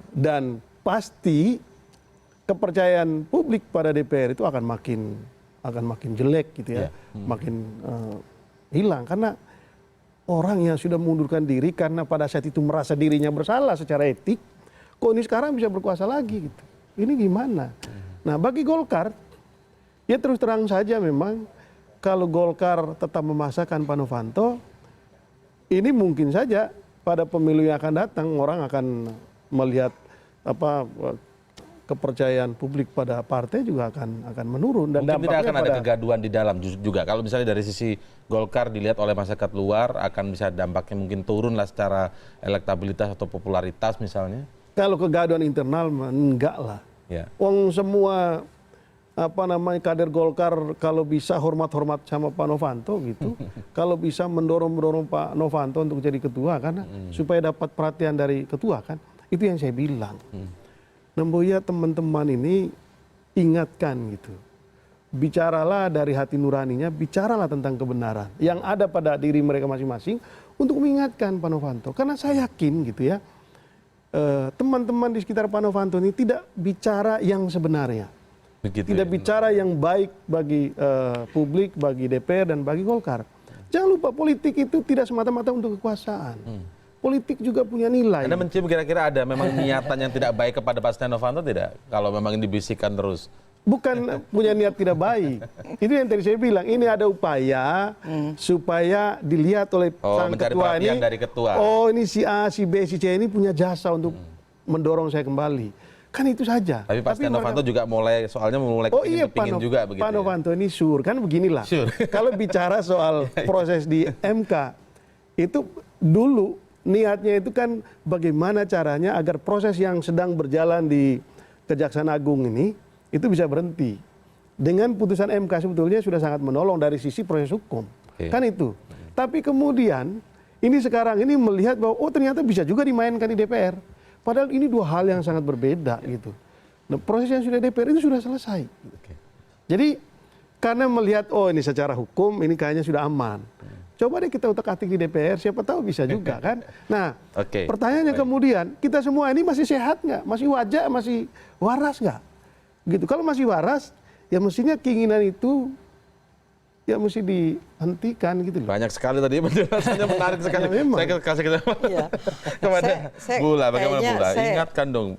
Dan pasti kepercayaan publik pada DPR itu akan makin jelek gitu ya. Makin hilang. Karena orang yang sudah mengundurkan diri karena pada saat itu merasa dirinya bersalah secara etik, kok ini sekarang bisa berkuasa lagi gitu. Ini gimana? Nah bagi Golkar, ya terus terang saja memang kalau Golkar tetap memaksakan Pak Novanto, ini mungkin saja pada pemilu yang akan datang orang akan melihat kepercayaan publik pada partai juga akan menurun dan mungkin tidak akan ada kegaduhan di dalam juga. Kalau misalnya dari sisi Golkar dilihat oleh masyarakat luar akan bisa dampaknya mungkin turun lah secara elektabilitas atau popularitas misalnya. Kalau kegaduhan internal enggak lah. Ya. Wong semua kader Golkar kalau bisa hormat-hormat sama Pak Novanto gitu. Kalau bisa mendorong Pak Novanto untuk jadi ketua karena supaya dapat perhatian dari ketua kan. Itu yang saya bilang. Namboya teman-teman ini ingatkan gitu. Bicaralah dari hati nuraninya, bicaralah tentang kebenaran yang ada pada diri mereka masing-masing untuk mengingatkan Pak Novanto. Karena saya yakin gitu ya, teman-teman di sekitar Pak Novanto ini tidak bicara yang sebenarnya. Begitu tidak bicara yang baik bagi publik, bagi DPR, dan bagi Golkar. Jangan lupa politik itu tidak semata-mata untuk kekuasaan. Politik juga punya nilai. Anda mencium kira-kira ada memang niatan yang tidak baik kepada Pak Setia Novanto tidak? Kalau memang ini dibisikkan terus. Bukan punya niat tidak baik. Itu yang tadi saya bilang. Ini ada upaya supaya dilihat oleh sang ketua ini. Dari ketua. Oh ini si A, si B, si C ini punya jasa untuk mendorong saya kembali. Kan itu saja. Tapi Pak Setia Novanto juga mulai kepingin juga begitu. Pak Novanto ini kan beginilah. Kalau bicara soal proses di MK, itu dulu niatnya itu kan bagaimana caranya agar proses yang sedang berjalan di Kejaksaan Agung ini itu bisa berhenti. Dengan putusan MK sebetulnya sudah sangat menolong dari sisi proses hukum. Kan itu. Tapi kemudian ini sekarang ini melihat bahwa ternyata bisa juga dimainkan di DPR. Padahal ini dua hal yang sangat berbeda gitu. Nah, proses yang sudah DPR itu sudah selesai. Jadi karena melihat ini secara hukum ini kayaknya sudah aman. Coba deh kita utak-atik di DPR, siapa tahu bisa juga kan. Nah, pertanyaannya kemudian kita semua ini masih sehat nggak? Masih wajah, masih waras nggak? Gitu. Kalau masih waras, ya mestinya keinginan itu ya mesti dihentikan gitu loh. Banyak sekali tadi penjelasannya, menarik sekali. Ya, saya kasih kepada Bula, bagaimana Bula? Ingatkan dong.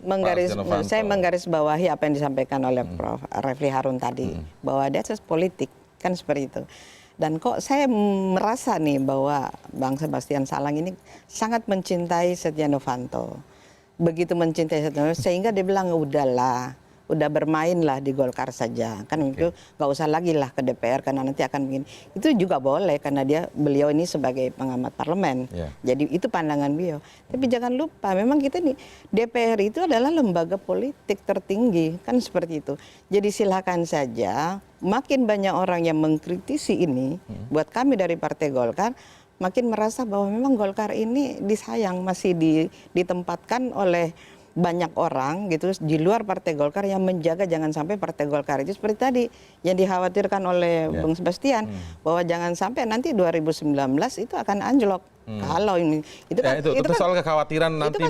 Saya menggarisbawahi apa yang disampaikan oleh Prof. Refli Harun tadi, bahwa dia politik, kan seperti itu. Dan kok saya merasa nih bahwa Bang Sebastian Salang ini sangat mencintai Setia Novanto. Begitu mencintai Setia Novanto, sehingga dia bilang udahlah, udah bermainlah di Golkar saja, kan itu nggak usah lagi lah ke DPR karena nanti akan begini. Itu juga boleh karena beliau ini sebagai pengamat parlemen, jadi itu pandangan beliau. Tapi jangan lupa, memang kita nih DPR itu adalah lembaga politik tertinggi, kan seperti itu. Jadi silakan saja, makin banyak orang yang mengkritisi ini, buat kami dari Partai Golkar makin merasa bahwa memang Golkar ini disayang, masih ditempatkan oleh banyak orang gitu di luar Partai Golkar yang menjaga jangan sampai Partai Golkar itu seperti tadi yang dikhawatirkan oleh Bung Sebastian, bahwa jangan sampai nanti 2019 itu akan anjlok. Kalau ini itu kan soal kekhawatiran nanti itu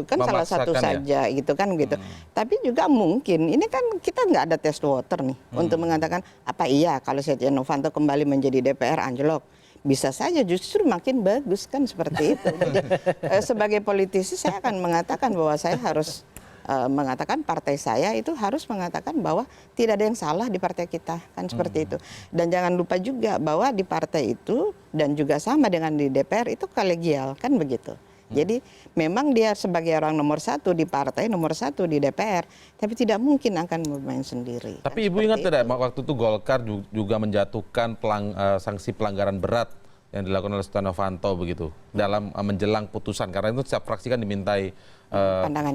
kan salah satu saja gitu kan gitu. Tapi juga mungkin ini kan kita nggak ada test water nih untuk mengatakan apa iya kalau Setia Novanto kembali menjadi DPR anjlok. Bisa saja justru makin bagus kan seperti itu. Jadi sebagai politisi saya akan mengatakan bahwa saya harus mengatakan partai saya itu harus mengatakan bahwa tidak ada yang salah di partai kita kan seperti itu. Dan jangan lupa juga bahwa di partai itu dan juga sama dengan di DPR itu kolegial kan begitu. Jadi memang dia sebagai orang nomor satu di partai, nomor satu di DPR, tapi tidak mungkin akan bermain sendiri. Tapi Ibu ingat tidak waktu itu Golkar juga menjatuhkan sanksi pelanggaran berat yang dilakukan oleh Setia Novanto begitu dalam menjelang putusan, karena itu setiap fraksi kan dimintai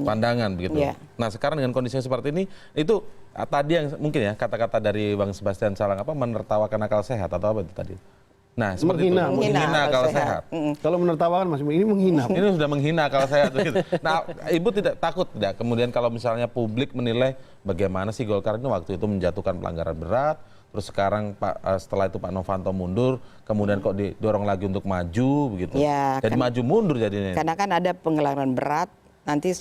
pandangan begitu. Nah sekarang dengan kondisinya seperti ini, itu tadi yang mungkin ya kata-kata dari Bang Sebastian Salang menertawakan akal sehat atau apa itu tadi? Nah, seperti menghina akal sehat. Kalau menertawakan Mas, ini menghina. Ini sudah menghina akal sehat. Gitu. Nah, Ibu tidak takut tidak kemudian kalau misalnya publik menilai bagaimana sih Golkar ini waktu itu menjatuhkan pelanggaran berat, terus sekarang setelah itu Pak Novanto mundur, kemudian kok didorong lagi untuk maju begitu. Ya, jadi maju mundur jadinya. Karena kan ada pelanggaran berat, nanti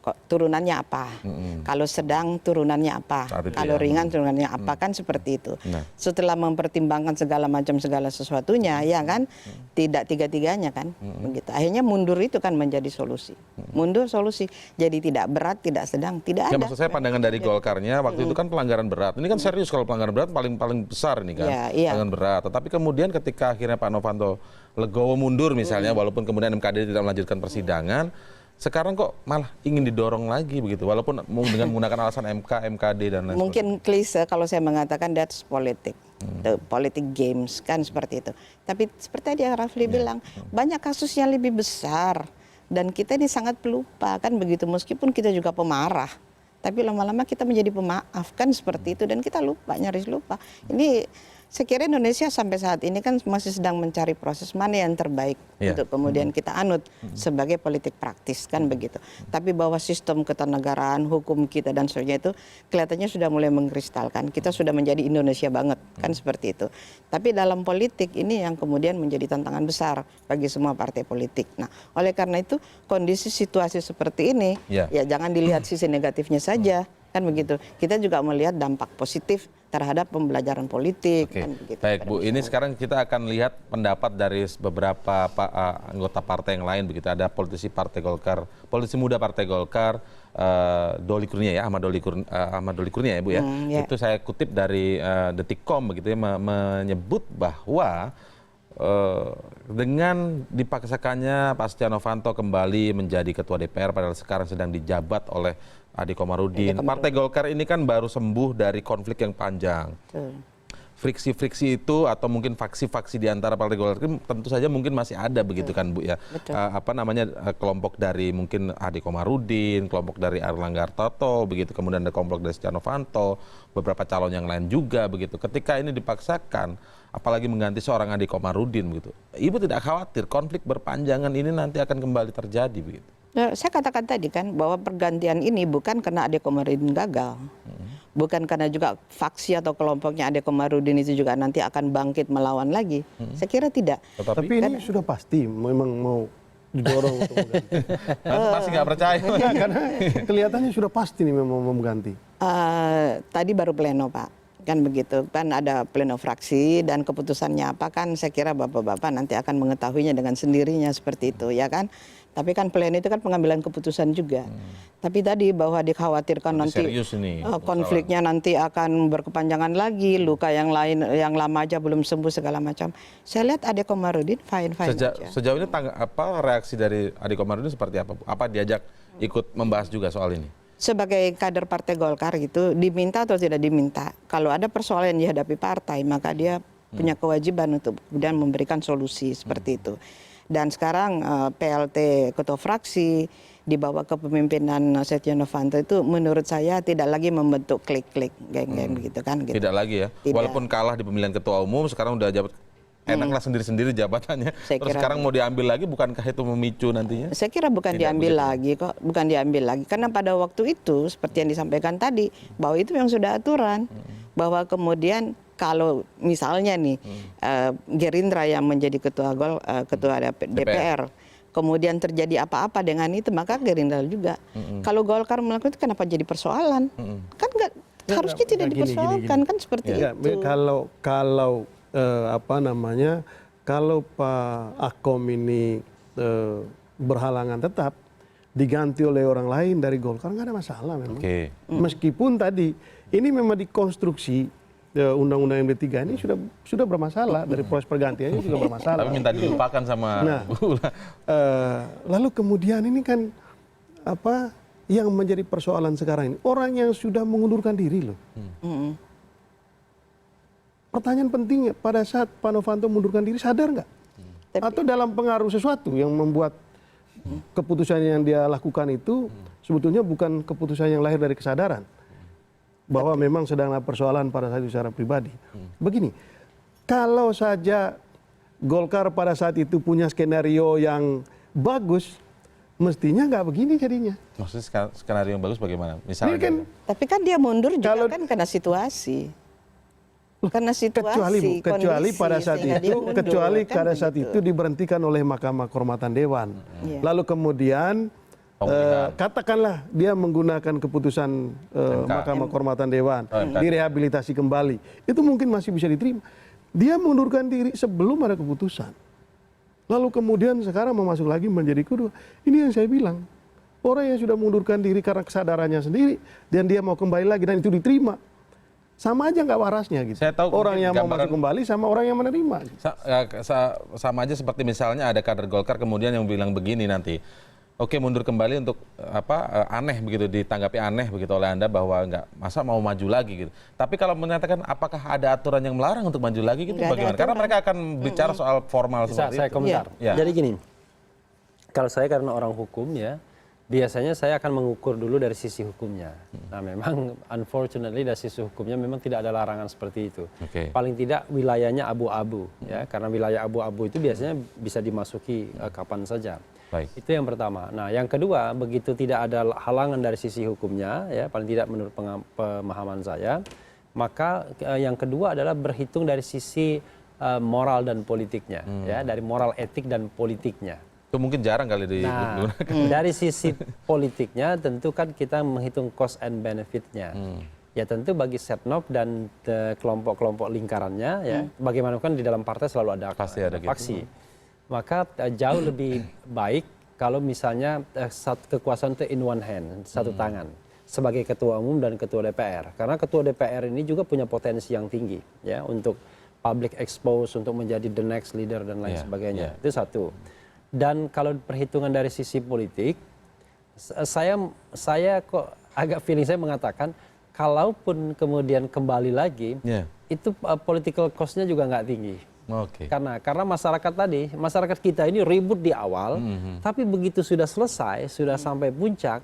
turunannya apa, kalau sedang turunannya apa, kalau ringan turunannya apa, kan seperti itu. Setelah mempertimbangkan segala sesuatunya, ya kan, tidak tiga-tiganya kan, begitu. Akhirnya mundur itu kan menjadi solusi, mundur solusi, jadi tidak berat, tidak sedang, tidak ada. Maksud saya pandangan dari Golkarnya waktu itu kan pelanggaran berat, ini kan serius kalau pelanggaran berat paling besar ini kan, pelanggaran berat. Tetapi kemudian ketika akhirnya Pak Novanto legowo mundur misalnya, walaupun kemudian MKD tidak melanjutkan persidangan. Sekarang kok malah ingin didorong lagi begitu, walaupun dengan menggunakan alasan MKD dan lain-lain. Mungkin klise kalau saya mengatakan that's politik, politik games kan seperti itu. Tapi seperti tadi yang Rafli bilang, banyak kasus yang lebih besar dan kita ini sangat pelupa kan begitu. Meskipun kita juga pemarah, tapi lama-lama kita menjadi pemaaf kan seperti itu dan kita lupa, nyaris lupa. Ini saya kira Indonesia sampai saat ini kan masih sedang mencari proses mana yang terbaik untuk kemudian kita anut sebagai politik praktis kan begitu. Tapi bahwa sistem ketatanegaraan, hukum kita dan sebagainya itu kelihatannya sudah mulai mengkristalkan. Kita sudah menjadi Indonesia banget kan seperti itu. Tapi dalam politik ini yang kemudian menjadi tantangan besar bagi semua partai politik. Nah, oleh karena itu kondisi situasi seperti ini ya jangan dilihat sisi negatifnya saja. Kan begitu. Kita juga melihat dampak positif terhadap pembelajaran politik. Kan begitu. Baik Bu, ini sekarang kita akan lihat pendapat dari beberapa anggota partai yang lain begitu. Ada politisi Partai Golkar, politisi muda Partai Golkar, Doli Kurnia ya, Ahmad Doli Kurnia ya Bu ya. Itu saya kutip dari Detikcom begitu ya, menyebut bahwa dengan dipaksakannya Pak Setia Novanto kembali menjadi ketua DPR padahal sekarang sedang dijabat oleh Ade Komarudin. Partai Golkar ini kan baru sembuh dari konflik yang panjang. Friksi-friksi itu atau mungkin faksi-faksi di antara Partai Golkar tentu saja mungkin masih ada begitu kan Bu ya. Apa namanya kelompok dari mungkin Ade Komarudin, kelompok dari Erlangga Hartarto begitu, kemudian ada kelompok dari Setia Novanto, beberapa calon yang lain juga begitu. Ketika ini dipaksakan apalagi mengganti seorang Ade Komarudin begitu. Ibu tidak khawatir konflik berpanjangan ini nanti akan kembali terjadi begitu? Nah, saya katakan tadi kan bahwa pergantian ini bukan karena Ade Komarudin gagal. Bukan karena juga faksi atau kelompoknya Ade Komarudin itu juga nanti akan bangkit melawan lagi. Saya kira tidak. Tapi ini sudah pasti memang mau didorong untuk mengganti. Masih nggak percaya? Ya, karena kelihatannya sudah pasti nih memang mau mengganti. Tadi baru pleno Pak, kan begitu. Kan ada pleno fraksi dan keputusannya apa kan saya kira Bapak-Bapak nanti akan mengetahuinya dengan sendirinya seperti itu ya kan. Tapi kan pleno itu kan pengambilan keputusan juga. Tapi tadi bahwa dikhawatirkan nanti konfliknya nanti akan berkepanjangan lagi, luka yang lain yang lama aja belum sembuh segala macam. Saya lihat Ade Komarudin fine aja. Sejauh ini reaksi dari Ade Komarudin seperti apa? Apa diajak ikut membahas juga soal ini? Sebagai kader Partai Golkar gitu, diminta atau tidak diminta. Kalau ada persoalan yang dihadapi partai, maka dia punya kewajiban untuk kemudian memberikan solusi seperti itu. Dan sekarang PLT Ketua Fraksi di bawah kepemimpinan Setia Novanto itu menurut saya tidak lagi membentuk klik-klik geng-geng begitu kan. Gitu. Tidak lagi ya? Tidak. Walaupun kalah di pemilihan Ketua Umum, sekarang udah jabat enaklah sendiri-sendiri jabatannya. Terus sekarang mau diambil lagi, bukankah itu memicu nantinya? Saya kira bukan diambil lagi kok, bukan diambil lagi. Karena pada waktu itu, seperti yang disampaikan tadi, bahwa itu yang sudah aturan. Bahwa kemudian kalau misalnya nih Gerindra yang menjadi ketua DPR, kemudian terjadi apa-apa dengan itu, maka Gerindra juga. Kalau Golkar melakukan itu kenapa jadi persoalan? Kan nggak harusnya tidak dipersoalkan kan seperti itu. Kalau kalau Pak Akom ini berhalangan tetap diganti oleh orang lain dari Golkar nggak ada masalah memang. Meskipun tadi ini memang dikonstruksi undang-undang MD3 ini sudah bermasalah dari proses pergantiannya juga bermasalah. Tapi minta dilupakan sama lalu kemudian ini kan apa yang menjadi persoalan sekarang ini orang yang sudah mengundurkan diri loh. Pertanyaan pentingnya pada saat Pak Novanto mengundurkan diri sadar nggak? Atau dalam pengaruh sesuatu yang membuat keputusan yang dia lakukan itu sebetulnya bukan keputusan yang lahir dari kesadaran bahwa memang sedang ada persoalan pada saat itu secara pribadi. Begini, kalau saja Golkar pada saat itu punya skenario yang bagus, mestinya nggak begini jadinya. Maksudnya skenario yang bagus bagaimana? Misalnya kan, tapi kan dia mundur juga kan karena situasi. Karena situasi, kecuali pada saat itu, pada saat itu diberhentikan oleh Mahkamah Kehormatan Dewan. Lalu kemudian katakanlah dia menggunakan keputusan Mahkamah Kehormatan Dewan, direhabilitasi kembali, itu mungkin masih bisa diterima. Dia mengundurkan diri sebelum ada keputusan. Lalu kemudian sekarang mau masuk lagi menjadi kedua. Ini yang saya bilang, orang yang sudah mengundurkan diri karena kesadarannya sendiri dan dia mau kembali lagi dan itu diterima. Sama aja nggak warasnya gitu. Saya tahu orang yang mau masuk kembali sama orang yang menerima. Sama aja seperti misalnya ada kader Golkar kemudian yang bilang begini nanti, oke mundur kembali untuk aneh begitu, ditanggapi aneh begitu oleh Anda bahwa nggak masa mau maju lagi gitu. Tapi kalau menyatakan apakah ada aturan yang melarang untuk maju lagi gitu bagaimana? Karena mereka akan bicara soal formal seperti itu. Saya komentar. Jadi gini, kalau saya karena orang hukum ya. Biasanya saya akan mengukur dulu dari sisi hukumnya. Nah memang unfortunately dari sisi hukumnya memang tidak ada larangan seperti itu. Paling tidak wilayahnya abu-abu ya, karena wilayah abu-abu itu biasanya bisa dimasuki kapan saja. Itu yang pertama. Nah yang kedua, begitu tidak ada halangan dari sisi hukumnya ya, paling tidak menurut pemahaman saya, maka yang kedua adalah berhitung dari sisi moral dan politiknya ya, dari moral etik dan politiknya. Itu mungkin jarang kali digunakan. Dari sisi politiknya tentu kan kita menghitung cost and benefitnya. Ya tentu bagi Setnov dan kelompok-kelompok lingkarannya ya, bagaimanapun di dalam partai selalu ada faksi. Maka jauh lebih baik kalau misalnya kekuasaan itu in one hand, satu tangan. Sebagai ketua umum dan ketua DPR. Karena ketua DPR ini juga punya potensi yang tinggi ya untuk public expose untuk menjadi the next leader dan lain sebagainya. Itu satu. Dan kalau perhitungan dari sisi politik, saya kok agak feeling saya mengatakan, kalaupun kemudian kembali lagi, itu political cost-nya juga nggak tinggi. Karena masyarakat kita ini ribut di awal, tapi begitu sudah selesai, sudah sampai puncak,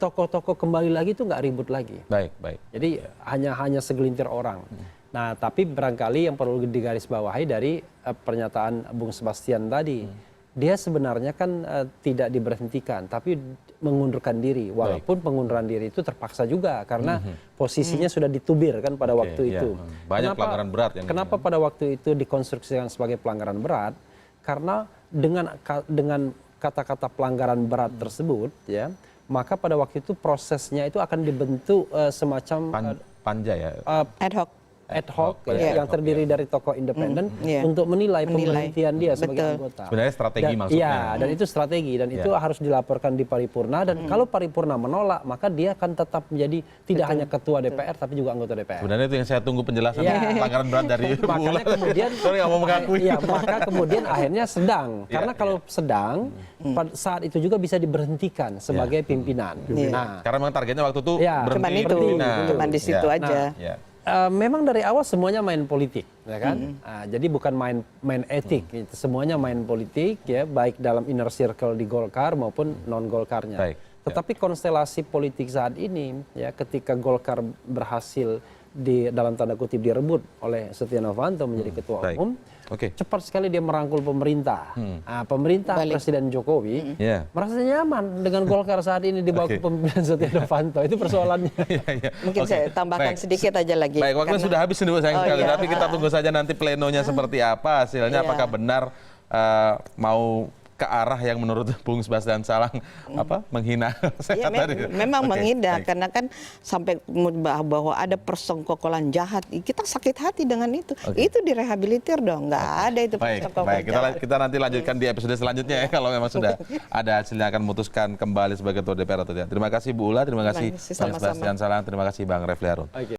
tokoh-tokoh kembali lagi itu nggak ribut lagi. Jadi hanya segelintir orang. Nah, tapi barangkali yang perlu digarisbawahi dari pernyataan Bung Sebastian tadi, dia sebenarnya kan tidak diberhentikan, tapi mengundurkan diri. Walaupun pengunduran diri itu terpaksa juga karena posisinya sudah ditubir kan pada waktu itu. Banyak pelanggaran berat. Kenapa pada waktu itu dikonstruksikan sebagai pelanggaran berat? Karena dengan kata-kata pelanggaran berat tersebut, ya, maka pada waktu itu prosesnya itu akan dibentuk semacam panja ya. Ad hoc yang terdiri dari tokoh independen untuk menilai pemberhentian dia sebagai anggota. Sebenarnya strategi maksudnya. Iya, dan itu strategi dan itu harus dilaporkan di paripurna dan kalau paripurna menolak maka dia akan tetap menjadi tidak hanya ketua DPR tapi juga anggota DPR. Sebenarnya itu yang saya tunggu penjelasan pelanggaran berat dari makanya kemudian nggak mau mengakui. Iya, maka kemudian akhirnya sedang. Karena kalau sedang saat itu juga bisa diberhentikan sebagai pimpinan. Nah, karena memang targetnya waktu itu berhenti. Cuman di situ aja. Memang dari awal semuanya main politik, ya kan? Jadi bukan main etik, gitu. Semuanya main politik, ya, baik dalam inner circle di Golkar maupun non Golkarnya. Tetapi konstelasi politik saat ini, ya, ketika Golkar berhasil dalam tanda kutip direbut oleh Setia Novanto menjadi ketua umum, cepat sekali dia merangkul pemerintah. Pemerintah Presiden Jokowi merasa nyaman dengan Golkar saat ini di bawah kepemimpinan Setia Novanto. Itu persoalannya. Mungkin saya tambahkan sedikit aja lagi. Baik, waktunya sudah habis nih sayang sekali. Tapi kita tunggu saja nanti plenonya seperti apa hasilnya. Apakah benar mau ke arah yang menurut Bung Sebastian Salang menghina tadi. Memang menghina karena kan sampai bahwa ada persengkokolan jahat, kita sakit hati dengan itu. Itu direhabilitir dong, nggak ada itu persengkokolan jahat. Kita nanti lanjutkan di episode selanjutnya ya kalau memang sudah ada hasilnya akan memutuskan kembali sebagai ketua DPR atau tidak. Terima kasih Bu Ula, terima kasih Bang Sebastian Salang, terima kasih Bang Refli Harun.